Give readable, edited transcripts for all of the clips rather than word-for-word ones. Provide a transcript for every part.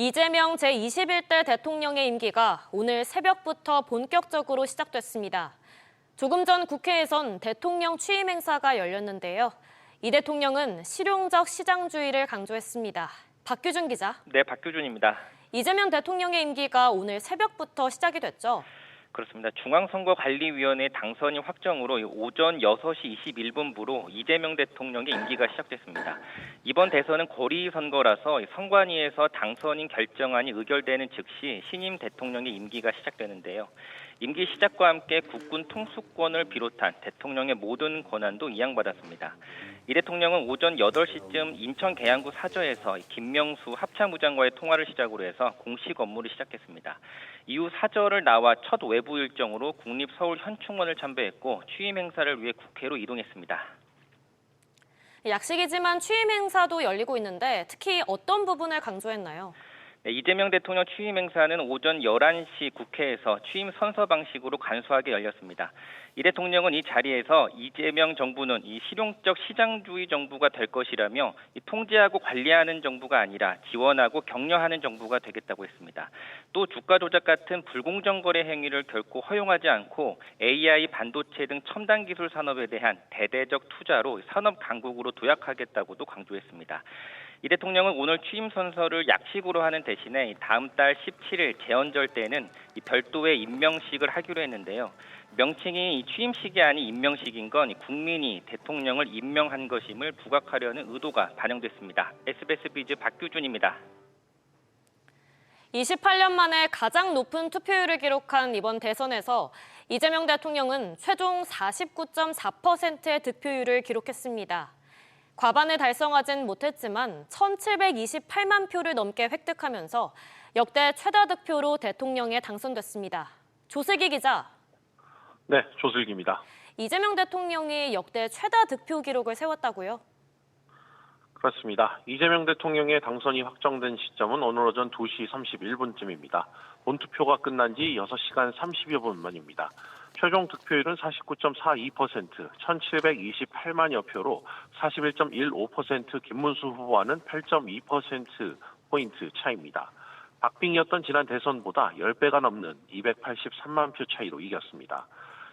이재명 제21대 대통령의 임기가 오늘 새벽부터 본격적으로 시작됐습니다. 조금 전 국회에선 대통령 취임 행사가 열렸는데요. 이 대통령은 실용적 시장주의를 강조했습니다. 박규준 기자. 네, 박규준입니다. 이재명 대통령의 임기가 오늘 새벽부터 시작이 됐죠? 그렇습니다. 중앙선거관리위원회 당선인 확정으로 오전 6시 21분부로 이재명 대통령의 임기가 시작됐습니다. 이번 대선은 거리선거라서 선관위에서 당선인 결정안이 의결되는 즉시 신임 대통령의 임기가 시작되는데요. 임기 시작과 함께 국군 통수권을 비롯한 대통령의 모든 권한도 이양받았습니다. 이 대통령은 오전 8시쯤 인천 계양구 사저에서 김명수 합참의장과의 통화를 시작으로 해서 공식 업무를 시작했습니다. 이후 사저를 나와 첫 외부 일정으로 국립서울현충원을 참배했고 취임 행사를 위해 국회로 이동했습니다. 약식이지만 취임 행사도 열리고 있는데 특히 어떤 부분을 강조했나요? 네, 이재명 대통령 취임 행사는 오전 11시 국회에서 취임 선서 방식으로 간소하게 열렸습니다. 이 대통령은 이 자리에서 이재명 정부는 실용적 시장주의 정부가 될 것이라며 통제하고 관리하는 정부가 아니라 지원하고 격려하는 정부가 되겠다고 했습니다. 또 주가 조작 같은 불공정 거래 행위를 결코 허용하지 않고 AI, 반도체 등 첨단 기술 산업에 대한 대대적 투자로 산업 강국으로 도약하겠다고도 강조했습니다. 이 대통령은 오늘 취임 선서를 약식으로 하는 대신에 다음 달 17일 제헌절 때는 별도의 임명식을 하기로 했는데요. 명칭이 취임식이 아닌 임명식인 건 국민이 대통령을 임명한 것임을 부각하려는 의도가 반영됐습니다. SBS 비즈 박규준입니다. 28년 만에 가장 높은 투표율을 기록한 이번 대선에서 이재명 대통령은 최종 49.4%의 득표율을 기록했습니다. 과반을 달성하진 못했지만 1,728만 표를 넘게 획득하면서 역대 최다 득표로 대통령에 당선됐습니다. 조슬기 기자. 네, 조슬기입니다. 이재명 대통령이 역대 최다 득표 기록을 세웠다고요? 그렇습니다. 이재명 대통령의 당선이 확정된 시점은 오늘 오전 2시 31분쯤입니다. 본투표가 끝난 지 6시간 30여 분 만입니다. 최종 득표율은 49.42%, 1,728만여 표로 41.15%, 김문수 후보와는 8.2%포인트 차이입니다. 박빙이었던 지난 대선보다 10배가 넘는 283만 표 차이로 이겼습니다.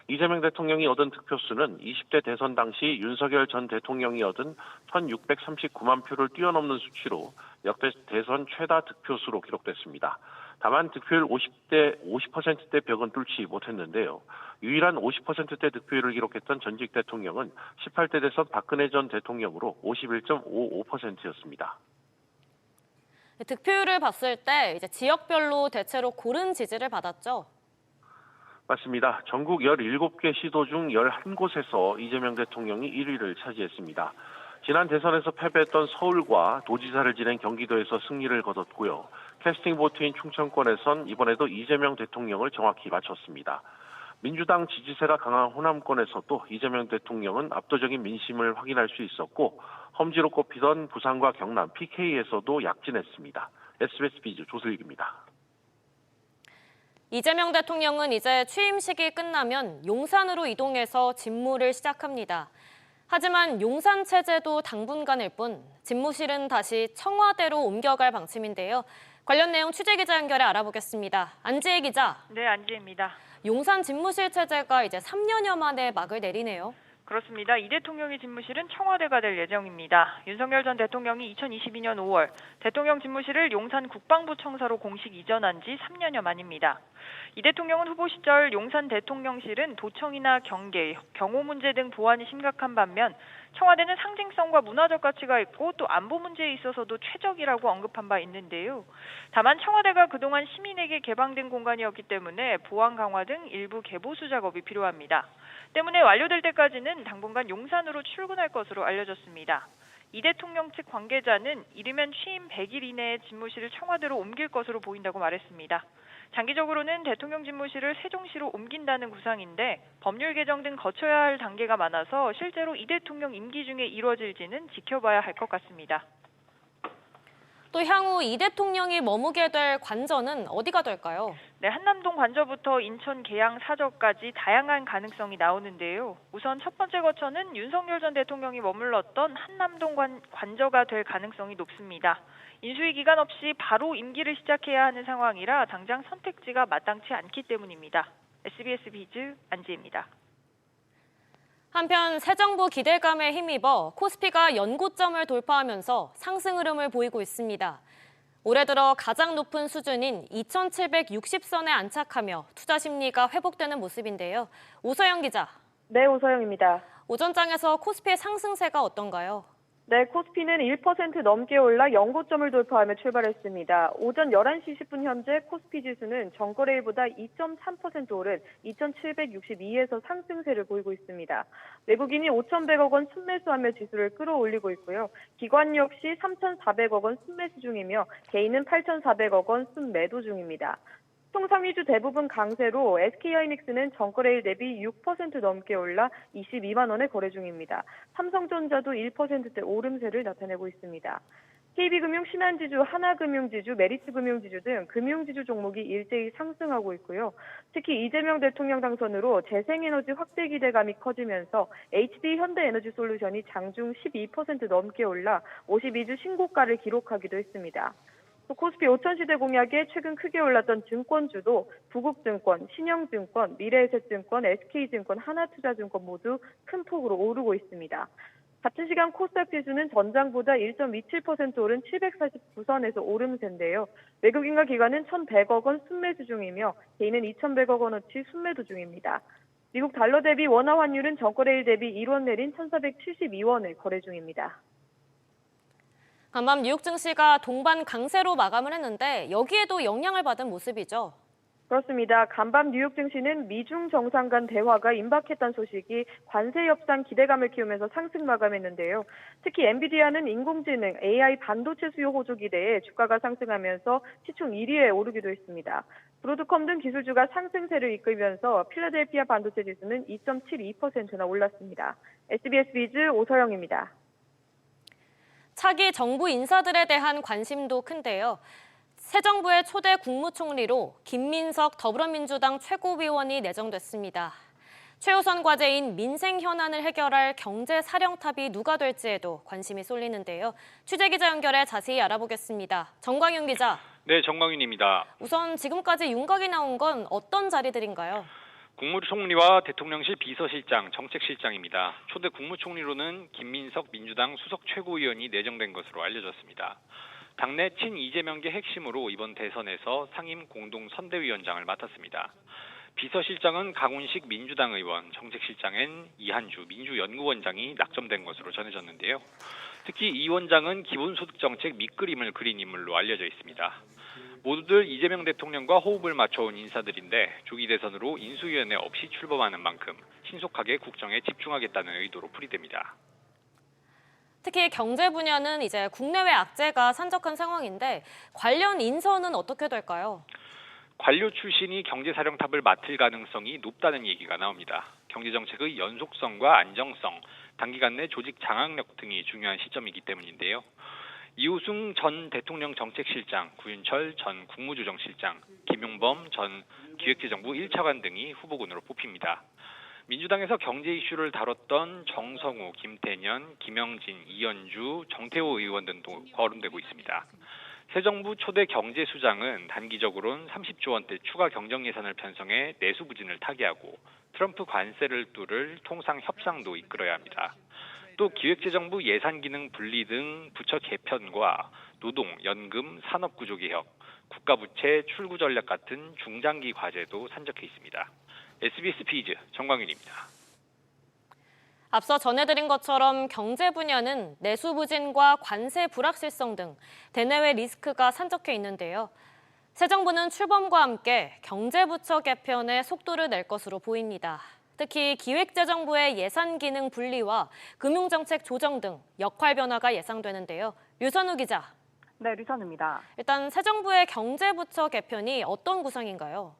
이재명 대통령이 얻은 득표수는 20대 대선 당시 윤석열 전 대통령이 얻은 1,639만 표를 뛰어넘는 수치로 역대 대선 최다 득표수로 기록됐습니다. 다만 득표율 50%대 벽은 뚫지 못했는데요. 유일한 50%대 득표율을 기록했던 전직 대통령은 18대 대선 박근혜 전 대통령으로 51.55%였습니다. 득표율을 봤을 때 이제 지역별로 대체로 고른 지지를 받았죠? 맞습니다. 전국 17개 시도 중 11곳에서 이재명 대통령이 1위를 차지했습니다. 지난 대선에서 패배했던 서울과 도지사를 지낸 경기도에서 승리를 거뒀고요. 캐스팅 보트인 충청권에선 이번에도 이재명 대통령을 정확히 맞췄습니다. 민주당 지지세가 강한 호남권에서도 이재명 대통령은 압도적인 민심을 확인할 수 있었고 험지로 꼽히던 부산과 경남 PK에서도 약진했습니다. SBS 비즈 조슬기입니다. 이재명 대통령은 이제 취임식이 끝나면 용산으로 이동해서 직무를 시작합니다. 하지만 용산 체제도 당분간일 뿐 집무실은 다시 청와대로 옮겨갈 방침인데요. 관련 내용 취재기자 연결해 알아보겠습니다. 안지혜 기자. 네, 안지혜입니다. 용산 집무실 체제가 이제 3년여 만에 막을 내리네요. 그렇습니다. 이 대통령의 집무실은 청와대가 될 예정입니다. 윤석열 전 대통령이 2022년 5월 대통령 집무실을 용산 국방부청사로 공식 이전한 지 3년여 만입니다. 이 대통령은 후보 시절 용산 대통령실은 도청이나 경계, 경호 문제 등 보안이 심각한 반면 청와대는 상징성과 문화적 가치가 있고 또 안보 문제에 있어서도 최적이라고 언급한 바 있는데요. 다만 청와대가 그동안 시민에게 개방된 공간이었기 때문에 보안 강화 등 일부 개보수 작업이 필요합니다. 때문에 완료될 때까지는 당분간 용산으로 출근할 것으로 알려졌습니다. 이 대통령 측 관계자는 이르면 취임 100일 이내에 집무실을 청와대로 옮길 것으로 보인다고 말했습니다. 장기적으로는 대통령 집무실을 세종시로 옮긴다는 구상인데 법률 개정 등 거쳐야 할 단계가 많아서 실제로 이 대통령 임기 중에 이루어질지는 지켜봐야 할 것 같습니다. 또 향후 이 대통령이 머무게 될 관저는 어디가 될까요? 네, 한남동 관저부터 인천 계양 사저까지 다양한 가능성이 나오는데요. 우선 첫 번째 거처는 윤석열 전 대통령이 머물렀던 한남동 관저가 될 가능성이 높습니다. 인수위 기간 없이 바로 임기를 시작해야 하는 상황이라 당장 선택지가 마땅치 않기 때문입니다. SBS 비즈 안지혜입니다. 한편 새 정부 기대감에 힘입어 코스피가 연고점을 돌파하면서 상승 흐름을 보이고 있습니다. 올해 들어 가장 높은 수준인 2,760선에 안착하며 투자 심리가 회복되는 모습인데요. 오서영 기자. 네, 오서영입니다. 오전장에서 코스피의 상승세가 어떤가요? 네, 코스피는 1% 넘게 올라 연고점을 돌파하며 출발했습니다. 오전 11시 10분 현재 코스피 지수는 전거래일보다 2.3% 오른 2,762에서 상승세를 보이고 있습니다. 외국인이 5,100억 원 순매수하며 지수를 끌어올리고 있고요. 기관 역시 3,400억 원 순매수 중이며 개인은 8,400억 원 순매도 중입니다. 통상위주 대부분 강세로 SK하이닉스는 전거래일 대비 6% 넘게 올라 22만 원에 거래 중입니다. 삼성전자도 1%대 오름세를 나타내고 있습니다. KB금융, 신한지주, 하나금융지주, 메리츠금융지주 등 금융지주 종목이 일제히 상승하고 있고요. 특히 이재명 대통령 당선으로 재생에너지 확대 기대감이 커지면서 HD 현대에너지솔루션이 장중 12% 넘게 올라 52주 신고가를 기록하기도 했습니다. 또 코스피 5000시대 공약에 최근 크게 올랐던 증권주도 부국증권, 신영증권, 미래에셋증권, SK증권, 하나투자증권 모두 큰 폭으로 오르고 있습니다. 같은 시간 코스닥 지수는 전장보다 1.27% 오른 749선에서 오름세인데요. 외국인과 기관은 1,100억 원 순매수 중이며 개인은 2,100억 원어치 순매도 중입니다. 미국 달러 대비 원화 환율은 전거래일 대비 1원 내린 1,472원에 거래 중입니다. 간밤 뉴욕 증시가 동반 강세로 마감을 했는데 여기에도 영향을 받은 모습이죠. 그렇습니다. 간밤 뉴욕 증시는 미중 정상 간 대화가 임박했다는 소식이 관세 협상 기대감을 키우면서 상승 마감했는데요. 특히 엔비디아는 인공지능, AI 반도체 수요 호조 기대에 주가가 상승하면서 시총 1위에 오르기도 했습니다. 브로드컴 등 기술주가 상승세를 이끌면서 필라델피아 반도체 지수는 2.72%나 올랐습니다. SBS 비즈 오서영입니다. 차기 정부 인사들에 대한 관심도 큰데요. 새 정부의 초대 국무총리로 김민석 더불어민주당 최고위원이 내정됐습니다. 최우선 과제인 민생 현안을 해결할 경제사령탑이 누가 될지에도 관심이 쏠리는데요. 취재기자 연결해 자세히 알아보겠습니다. 정광윤 기자. 네, 정광윤입니다. 우선 지금까지 윤곽이 나온 건 어떤 자리들인가요? 국무총리와 대통령실 비서실장, 정책실장입니다. 초대 국무총리로는 김민석 민주당 수석 최고위원이 내정된 것으로 알려졌습니다. 당내 친이재명계 핵심으로 이번 대선에서 상임 공동선대위원장을 맡았습니다. 비서실장은 강훈식 민주당 의원, 정책실장엔 이한주 민주연구원장이 낙점된 것으로 전해졌는데요. 특히 이 원장은 기본소득정책 밑그림을 그린 인물로 알려져 있습니다. 모두들 이재명 대통령과 호흡을 맞춰온 인사들인데 조기 대선으로 인수위원회 없이 출범하는 만큼 신속하게 국정에 집중하겠다는 의도로 풀이됩니다. 특히 경제 분야는 이제 국내외 악재가 산적한 상황인데 관련 인선은 어떻게 될까요? 관료 출신이 경제사령탑을 맡을 가능성이 높다는 얘기가 나옵니다. 경제정책의 연속성과 안정성, 단기간 내 조직 장악력 등이 중요한 시점이기 때문인데요. 이우승 전 대통령 정책실장, 구윤철 전 국무조정실장, 김용범 전 기획재정부 1차관 등이 후보군으로 뽑힙니다. 민주당에서 경제 이슈를 다뤘던 정성우, 김태년, 김영진, 이현주, 정태호 의원 등도 거론되고 있습니다. 새 정부 초대 경제수장은 단기적으로는 30조 원대 추가 경정 예산을 편성해 내수 부진을 타개하고 트럼프 관세를 뚫을 통상 협상도 이끌어야 합니다. 또 기획재정부 예산기능 분리 등 부처 개편과 노동, 연금, 산업구조 개혁, 국가부채 출구 전략 같은 중장기 과제도 산적해 있습니다. SBS 비즈 정광윤입니다. 앞서 전해드린 것처럼 경제 분야는 내수 부진과 관세 불확실성 등 대내외 리스크가 산적해 있는데요. 새 정부는 출범과 함께 경제부처 개편에 속도를 낼 것으로 보입니다. 특히 기획재정부의 예산 기능 분리와 금융정책 조정 등 역할 변화가 예상되는데요. 류선우 기자. 네, 류선우입니다. 일단 새 정부의 경제부처 개편이 어떤 구상인가요?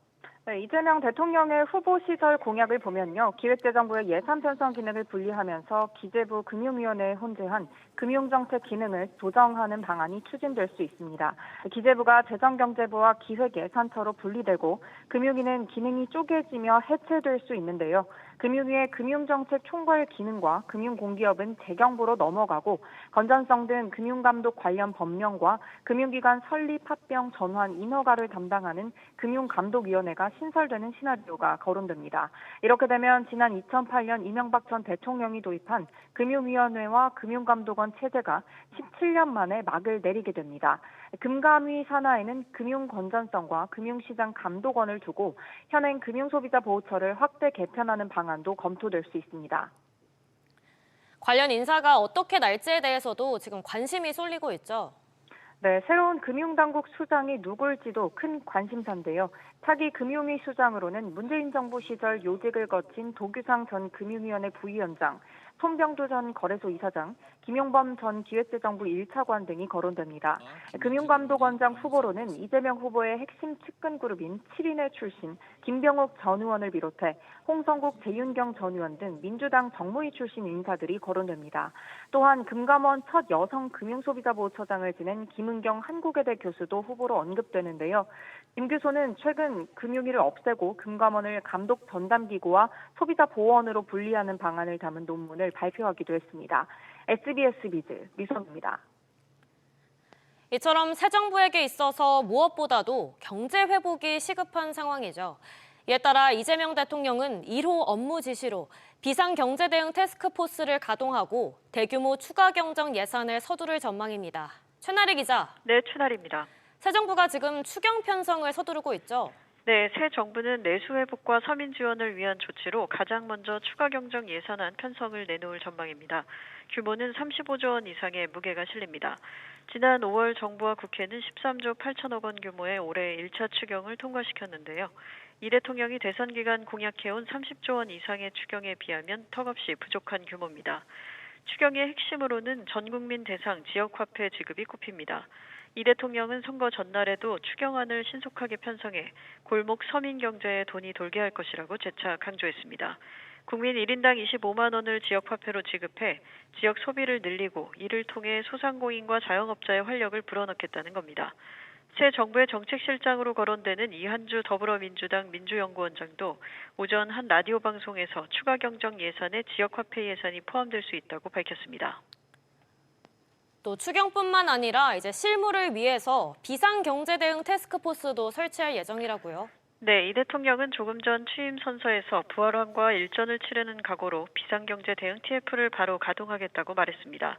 네, 이재명 대통령의 후보 시절 공약을 보면요. 기획재정부의 예산 편성 기능을 분리하면서 기재부 금융위원회에 혼재한 금융정책 기능을 조정하는 방안이 추진될 수 있습니다. 기재부가 재정경제부와 기획예산처로 분리되고 금융위는 기능이 쪼개지며 해체될 수 있는데요. 금융위의 금융정책 총괄 기능과 금융공기업은 재경부로 넘어가고 건전성 등 금융감독 관련 법령과 금융기관 설립, 합병, 전환, 인허가를 담당하는 금융감독위원회가 신설되는 시나리오가 거론됩니다. 이렇게 되면 지난 2008년 이명박 전 대통령이 도입한 금융위원회와 금융감독원 체제가 17년 만에 막을 내리게 됩니다. 금감위 산하에는 금융건전성과 금융시장 감독원을 두고 현행 금융소비자보호처를 확대 개편하는 방안도 검토될 수 있습니다. 관련 인사가 어떻게 날지에 대해서도 지금 관심이 쏠리고 있죠. 네, 새로운 금융당국 수장이 누굴지도 큰 관심사인데요. 차기 금융위 수장으로는 문재인 정부 시절 요직을 거친 도규상 전 금융위원회 부위원장, 손병두 전 거래소 이사장, 김용범 전 기획재정부 1차관 등이 거론됩니다. 금융감독원장 후보로는 이재명 후보의 핵심 측근 그룹인 7인회 출신 김병욱 전 의원을 비롯해 홍성국, 재윤경 전 의원 등 민주당 정무위 출신 인사들이 거론됩니다. 또한 금감원 첫 여성 금융소비자보호처장을 지낸 김은경 한국외대 교수도 후보로 언급되는데요. 김 교수는 최근 금융위를 없애고 금감원을 감독 전담기구와 소비자보호원으로 분리하는 방안을 담은 논문을 발표하기도 했습니다. SBS 비즈 미선입니다. 이처럼 새 정부에게 있어서 무엇보다도 경제 회복이 시급한 상황이죠. 이에 따라 이재명 대통령은 1호 업무 지시로 비상경제대응 태스크포스를 가동하고 대규모 추가 경정 예산을 서두를 전망입니다. 최나리 기자. 네, 최나리입니다. 새 정부가 지금 추경 편성을 서두르고 있죠. 네, 새 정부는 내수 회복과 서민 지원을 위한 조치로 가장 먼저 추가 경정 예산안 편성을 내놓을 전망입니다. 규모는 35조 원 이상의 무게가 실립니다. 지난 5월 정부와 국회는 13조 8천억 원 규모의 올해 1차 추경을 통과시켰는데요. 이 대통령이 대선 기간 공약해온 30조 원 이상의 추경에 비하면 턱없이 부족한 규모입니다. 추경의 핵심으로는 전국민 대상 지역화폐 지급이 꼽힙니다. 이 대통령은 선거 전날에도 추경안을 신속하게 편성해 골목 서민 경제에 돈이 돌게 할 것이라고 재차 강조했습니다. 국민 1인당 25만 원을 지역화폐로 지급해 지역 소비를 늘리고 이를 통해 소상공인과 자영업자의 활력을 불어넣겠다는 겁니다. 새 정부의 정책실장으로 거론되는 이한주 더불어민주당 민주연구원장도 오전 한 라디오 방송에서 추가 경정 예산에 지역화폐 예산이 포함될 수 있다고 밝혔습니다. 또 추경뿐만 아니라 이제 실무를 위해서 비상경제대응 태스크포스도 설치할 예정이라고요. 네, 이 대통령은 조금 전 취임 선서에서 부활함과 일전을 치르는 각오로 비상경제 대응 TF를 바로 가동하겠다고 말했습니다.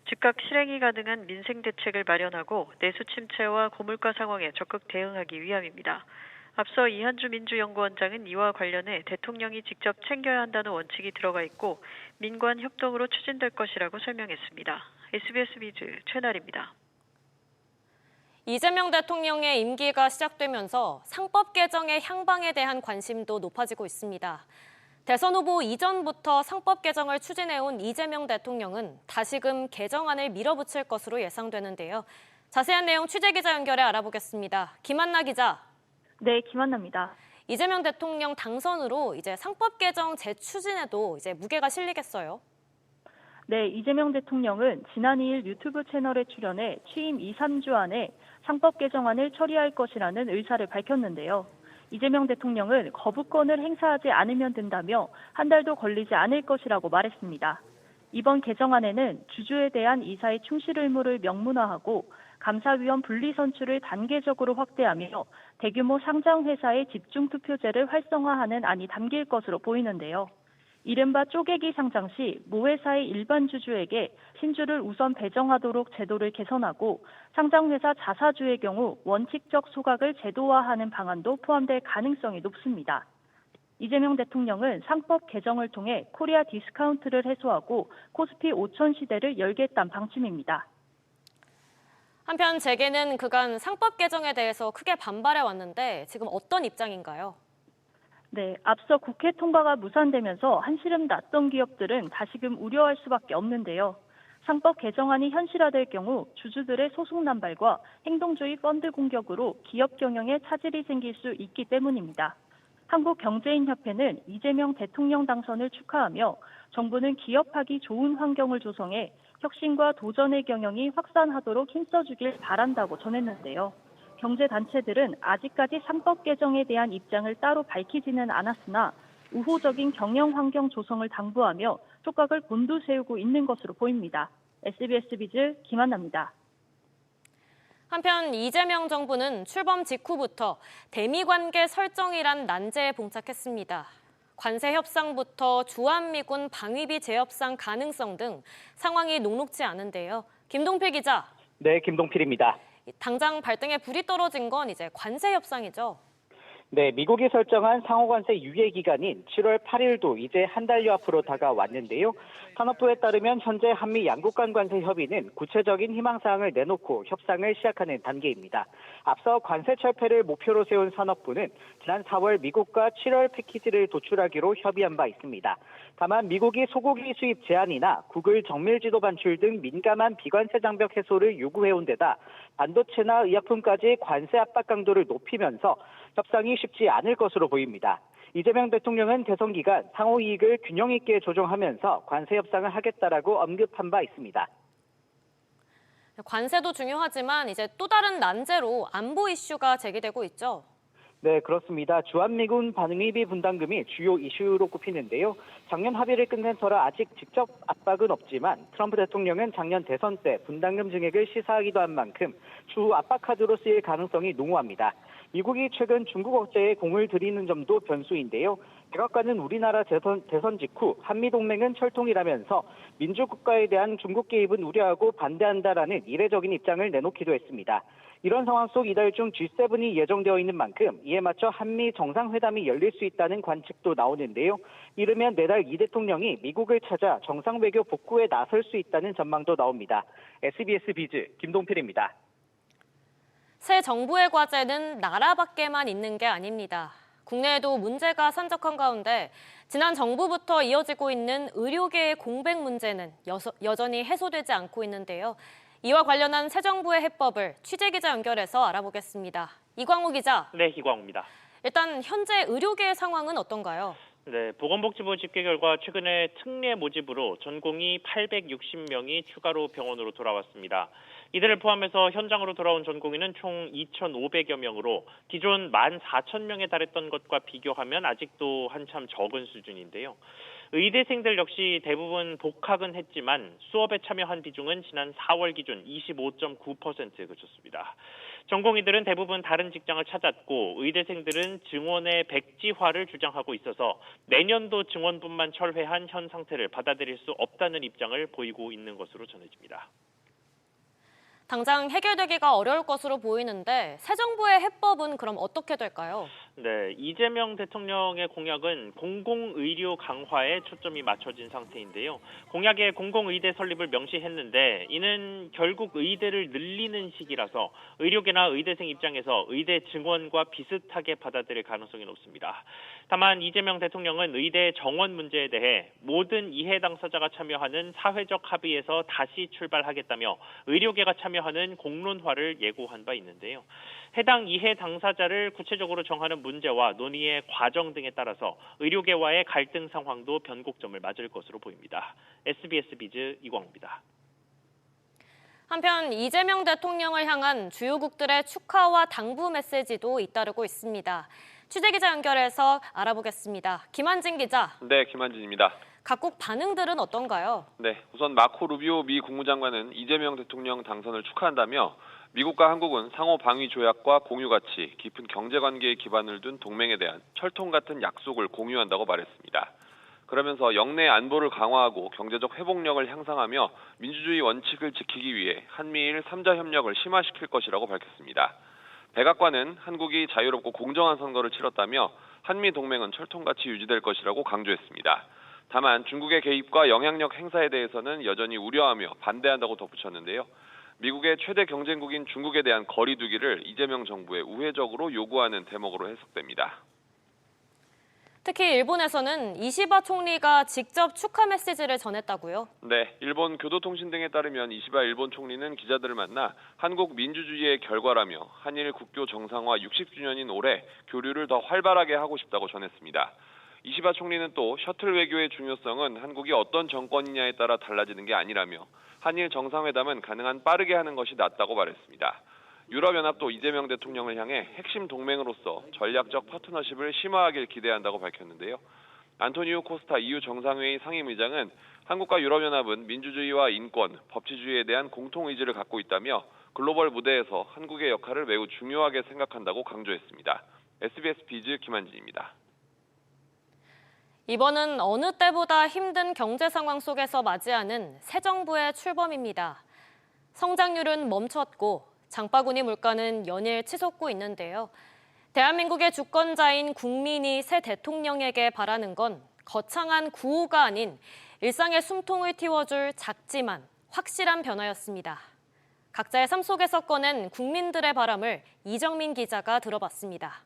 즉각 실행이 가능한 민생 대책을 마련하고 내수 침체와 고물가 상황에 적극 대응하기 위함입니다. 앞서 이한주 민주연구원장은 이와 관련해 대통령이 직접 챙겨야 한다는 원칙이 들어가 있고 민관 협동으로 추진될 것이라고 설명했습니다. SBS 비즈 최나리입니다. 이재명 대통령의 임기가 시작되면서 상법 개정의 향방에 대한 관심도 높아지고 있습니다. 대선 후보 이전부터 상법 개정을 추진해온 이재명 대통령은 다시금 개정안을 밀어붙일 것으로 예상되는데요. 자세한 내용 취재기자 연결해 알아보겠습니다. 김한나 기자. 네, 김한나입니다. 이재명 대통령 당선으로 이제 상법 개정 재추진에도 이제 무게가 실리겠어요? 네, 이재명 대통령은 지난 2일 유튜브 채널에 출연해 취임 2, 3주 안에 상법 개정안을 처리할 것이라는 의사를 밝혔는데요. 이재명 대통령은 거부권을 행사하지 않으면 된다며 한 달도 걸리지 않을 것이라고 말했습니다. 이번 개정안에는 주주에 대한 이사의 충실 의무를 명문화하고 감사위원 분리 선출을 단계적으로 확대하며 대규모 상장회사의 집중투표제를 활성화하는 안이 담길 것으로 보이는데요. 이른바 쪼개기 상장 시 모 회사의 일반 주주에게 신주를 우선 배정하도록 제도를 개선하고 상장회사 자사주의 경우 원칙적 소각을 제도화하는 방안도 포함될 가능성이 높습니다. 이재명 대통령은 상법 개정을 통해 코리아 디스카운트를 해소하고 코스피 5천 시대를 열겠다는 방침입니다. 한편 재계는 그간 상법 개정에 대해서 크게 반발해 왔는데 지금 어떤 입장인가요? 네, 앞서 국회 통과가 무산되면서 한시름 났던 기업들은 다시금 우려할 수밖에 없는데요. 상법 개정안이 현실화될 경우 주주들의 소송 남발과 행동주의 펀드 공격으로 기업 경영에 차질이 생길 수 있기 때문입니다. 한국경제인협회는 이재명 대통령 당선을 축하하며 정부는 기업하기 좋은 환경을 조성해 혁신과 도전의 경영이 확산하도록 힘써주길 바란다고 전했는데요. 경제단체들은 아직까지 3법 개정에 대한 입장을 따로 밝히지는 않았으나 우호적인 경영 환경 조성을 당부하며 촉각을 곤두세우고 있는 것으로 보입니다. SBS 비즈 김한나입니다. 한편 이재명 정부는 출범 직후부터 대미관계 설정이란 난제에 봉착했습니다. 관세 협상부터 주한미군 방위비 재협상 가능성 등 상황이 녹록지 않은데요. 김동필 기자. 네, 김동필입니다. 당장 발등에 불이 떨어진 건 이제 관세 협상이죠. 네, 미국이 설정한 상호관세 유예 기간인 7월 8일도 이제 한 달여 앞으로 다가왔는데요. 산업부에 따르면 현재 한미 양국 간 관세 협의는 구체적인 희망사항을 내놓고 협상을 시작하는 단계입니다. 앞서 관세 철폐를 목표로 세운 산업부는 지난 4월 미국과 7월 패키지를 도출하기로 협의한 바 있습니다. 다만 미국이 소고기 수입 제한이나 구글 정밀 지도 반출 등 민감한 비관세 장벽 해소를 요구해온 데다 반도체나 의약품까지 관세 압박 강도를 높이면서 협상이 쉽지 않을 것으로 보입니다. 이재명 대통령은 대선 기간 상호 이익을 균형 있게 조정하면서 관세 협상을 하겠다라고 언급한 바 있습니다. 관세도 중요하지만 이제 또 다른 난제로 안보 이슈가 제기되고 있죠. 네, 그렇습니다. 주한미군 방위비 분담금이 주요 이슈로 꼽히는데요. 작년 합의를 끝낸 터라 아직 직접 압박은 없지만 트럼프 대통령은 작년 대선 때 분담금 증액을 시사하기도 한 만큼 추후 압박 카드로 쓰일 가능성이 농후합니다. 미국이 최근 중국 억제에 공을 들이는 점도 변수인데요. 백악관은 우리나라 대선 직후 한미동맹은 철통이라면서 민주국가에 대한 중국 개입은 우려하고 반대한다라는 이례적인 입장을 내놓기도 했습니다. 이런 상황 속 이달 중 G7이 예정되어 있는 만큼 이에 맞춰 한미 정상회담이 열릴 수 있다는 관측도 나오는데요. 이르면 내달 이 대통령이 미국을 찾아 정상외교 복구에 나설 수 있다는 전망도 나옵니다. SBS 비즈 김동필입니다. 새 정부의 과제는 나라 밖에만 있는 게 아닙니다. 국내에도 문제가 산적한 가운데 지난 정부부터 이어지고 있는 의료계의 공백 문제는 여전히 해소되지 않고 있는데요. 이와 관련한 새 정부의 해법을 취재기자 연결해서 알아보겠습니다. 이광우 기자. 네, 이광우입니다. 일단 현재 의료계의 상황은 어떤가요? 네, 보건복지부 집계 결과 최근에 특례 모집으로 전공의 860명이 추가로 병원으로 돌아왔습니다. 이들을 포함해서 현장으로 돌아온 전공의는 총 2,500여 명으로 기존 14,000명에 달했던 것과 비교하면 아직도 한참 적은 수준인데요. 의대생들 역시 대부분 복학은 했지만 수업에 참여한 비중은 지난 4월 기준 25.9%에 그쳤습니다. 전공의들은 대부분 다른 직장을 찾았고 의대생들은 증원의 백지화를 주장하고 있어서 내년도 증원분만 철회한 현 상태를 받아들일 수 없다는 입장을 보이고 있는 것으로 전해집니다. 당장 해결되기가 어려울 것으로 보이는데 새 정부의 해법은 그럼 어떻게 될까요? 네, 이재명 대통령의 공약은 공공의료 강화에 초점이 맞춰진 상태인데요. 공약에 공공의대 설립을 명시했는데 이는 결국 의대를 늘리는 식이라서 의료계나 의대생 입장에서 의대 증원과 비슷하게 받아들일 가능성이 높습니다. 다만 이재명 대통령은 의대 정원 문제에 대해 모든 이해 당사자가 참여하는 사회적 합의에서 다시 출발하겠다며 의료계가 참여하는 공론화를 예고한 바 있는데요. 해당 이해 당사자를 구체적으로 정하는 문제와 논의의 과정 등에 따라서 의료계와의 갈등 상황도 변곡점을 맞을 것으로 보입니다. SBS 비즈 이광우입니다. 한편 이재명 대통령을 향한 주요국들의 축하와 당부 메시지도 잇따르고 있습니다. 취재기자 연결해서 알아보겠습니다. 김한진 기자. 네, 김한진입니다. 각국 반응들은 어떤가요? 네, 우선 마코 루비오 미 국무장관은 이재명 대통령 당선을 축하한다며 미국과 한국은 상호 방위 조약과 공유 가치, 깊은 경제 관계에 기반을 둔 동맹에 대한 철통 같은 약속을 공유한다고 말했습니다. 그러면서 영내 안보를 강화하고 경제적 회복력을 향상하며 민주주의 원칙을 지키기 위해 한미일 3자 협력을 심화시킬 것이라고 밝혔습니다. 백악관은 한국이 자유롭고 공정한 선거를 치렀다며 한미 동맹은 철통같이 유지될 것이라고 강조했습니다. 다만 중국의 개입과 영향력 행사에 대해서는 여전히 우려하며 반대한다고 덧붙였는데요. 미국의 최대 경쟁국인 중국에 대한 거리두기를 이재명 정부에 우회적으로 요구하는 대목으로 해석됩니다. 특히 일본에서는 이시바 총리가 직접 축하 메시지를 전했다고요? 네, 일본 교도통신 등에 따르면 이시바 일본 총리는 기자들을 만나 한국 민주주의의 결과라며 한일 국교 정상화 60주년인 올해 교류를 더 활발하게 하고 싶다고 전했습니다. 이시바 총리는 또 셔틀 외교의 중요성은 한국이 어떤 정권이냐에 따라 달라지는 게 아니라며 한일 정상회담은 가능한 빠르게 하는 것이 낫다고 말했습니다. 유럽연합도 이재명 대통령을 향해 핵심 동맹으로서 전략적 파트너십을 심화하길 기대한다고 밝혔는데요. 안토니오 코스타 EU 정상회의 상임의장은 한국과 유럽연합은 민주주의와 인권, 법치주의에 대한 공통의지를 갖고 있다며 글로벌 무대에서 한국의 역할을 매우 중요하게 생각한다고 강조했습니다. SBS 비즈 김한진입니다. 이번은 어느 때보다 힘든 경제 상황 속에서 맞이하는 새 정부의 출범입니다. 성장률은 멈췄고 장바구니 물가는 연일 치솟고 있는데요. 대한민국의 주권자인 국민이 새 대통령에게 바라는 건 거창한 구호가 아닌 일상의 숨통을 틔워줄 작지만 확실한 변화였습니다. 각자의 삶 속에서 꺼낸 국민들의 바람을 이정민 기자가 들어봤습니다.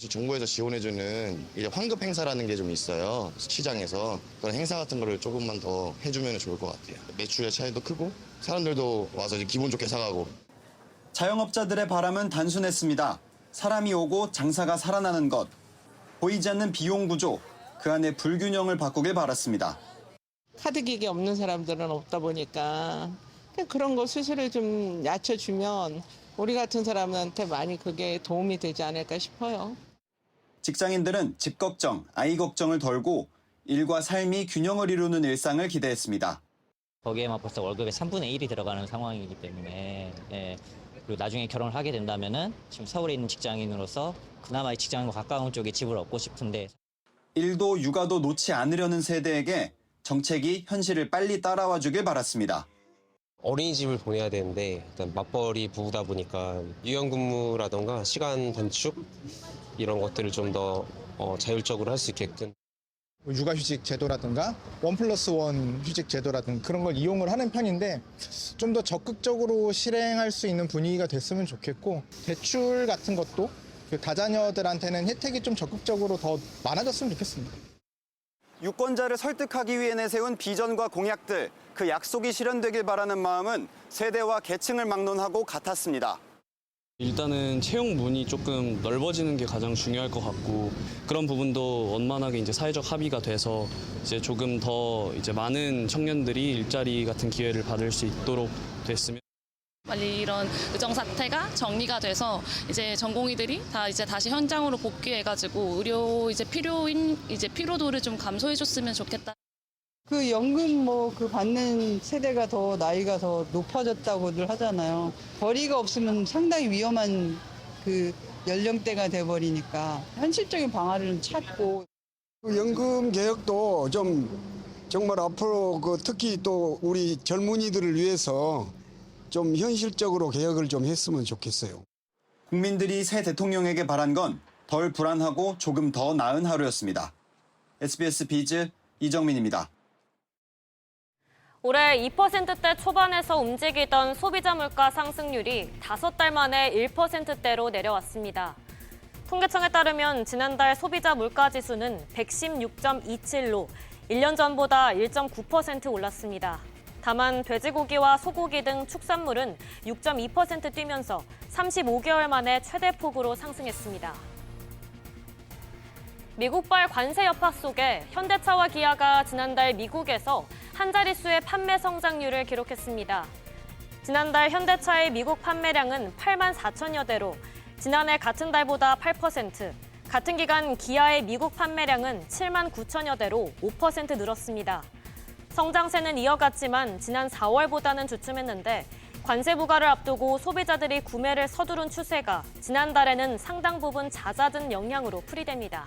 정부에서 지원해주는 이제 환급 행사라는 게 좀 있어요. 시장에서 그런 행사 같은 거를 조금만 더 해주면 좋을 것 같아요. 매출의 차이도 크고 사람들도 와서 이제 기분 좋게 사가고. 자영업자들의 바람은 단순했습니다. 사람이 오고 장사가 살아나는 것. 보이지 않는 비용 구조, 그 안에 불균형을 바꾸길 바랐습니다. 카드기기 없는 사람들은 없다 보니까 그런 거 수수료 좀 낮춰주면 우리 같은 사람한테 많이 그게 도움이 되지 않을까 싶어요. 직장인들은 집 걱정, 아이 걱정을 덜고 일과 삶이 균형을 이루는 일상을 기대했습니다. 거기에만 벌써 월급의 3분의 1이 들어가는 상황이기 때문에 그리고 나중에 결혼을 하게 된다면은 지금 서울에 있는 직장인으로서 그나마 이 직장과 가까운 쪽에 집을 얻고 싶은데 일도 육아도 놓지 않으려는 세대에게 정책이 현실을 빨리 따라와 주길 바랐습니다. 어린이집을 보내야 되는데 일단 맞벌이 부부다 보니까 유연근무라던가 시간 단축 이런 것들을 좀 더 자율적으로 할 수 있게끔 육아휴직 제도라든가 1+1 휴직 제도라든가 그런 걸 이용을 하는 편인데 좀 더 적극적으로 실행할 수 있는 분위기가 됐으면 좋겠고 대출 같은 것도 다자녀들한테는 혜택이 좀 적극적으로 더 많아졌으면 좋겠습니다. 유권자를 설득하기 위해 내세운 비전과 공약들, 그 약속이 실현되길 바라는 마음은 세대와 계층을 막론하고 같았습니다. 일단은 채용문이 조금 넓어지는 게 가장 중요할 것 같고 그런 부분도 원만하게 이제 사회적 합의가 돼서 이제 조금 더 이제 많은 청년들이 일자리 같은 기회를 받을 수 있도록 됐으면. 빨리 이런 의정 사태가 정리가 돼서 이제 전공의들이 다 이제 다시 현장으로 복귀해가지고 의료 이제 피로도를 좀 감소해줬으면 좋겠다. 그 연금 그 받는 세대가 더 나이가 더 높아졌다고들 하잖아요. 벌이가 없으면 상당히 위험한 그 연령대가 돼버리니까 현실적인 방안을 찾고. 연금 개혁도 좀 정말 앞으로 특히 또 우리 젊은이들을 위해서 좀 현실적으로 개혁을 좀 했으면 좋겠어요. 국민들이 새 대통령에게 바란 건 덜 불안하고 조금 더 나은 하루였습니다. SBS 비즈 이정민입니다. 올해 2%대 초반에서 움직이던 소비자 물가 상승률이 5달 만에 1%대로 내려왔습니다. 통계청에 따르면 지난달 소비자 물가 지수는 116.27로 1년 전보다 1.9% 올랐습니다. 다만 돼지고기와 소고기 등 축산물은 6.2% 뛰면서 35개월 만에 최대폭으로 상승했습니다. 미국발 관세 여파 속에 현대차와 기아가 지난달 미국에서 한 자릿수의 판매 성장률을 기록했습니다. 지난달 현대차의 미국 판매량은 8만 4천여 대로 지난해 같은 달보다 8%, 같은 기간 기아의 미국 판매량은 7만 9천여 대로 5% 늘었습니다. 성장세는 이어갔지만 지난 4월보다는 주춤했는데 관세 부과를 앞두고 소비자들이 구매를 서두른 추세가 지난달에는 상당 부분 잦아든 영향으로 풀이됩니다.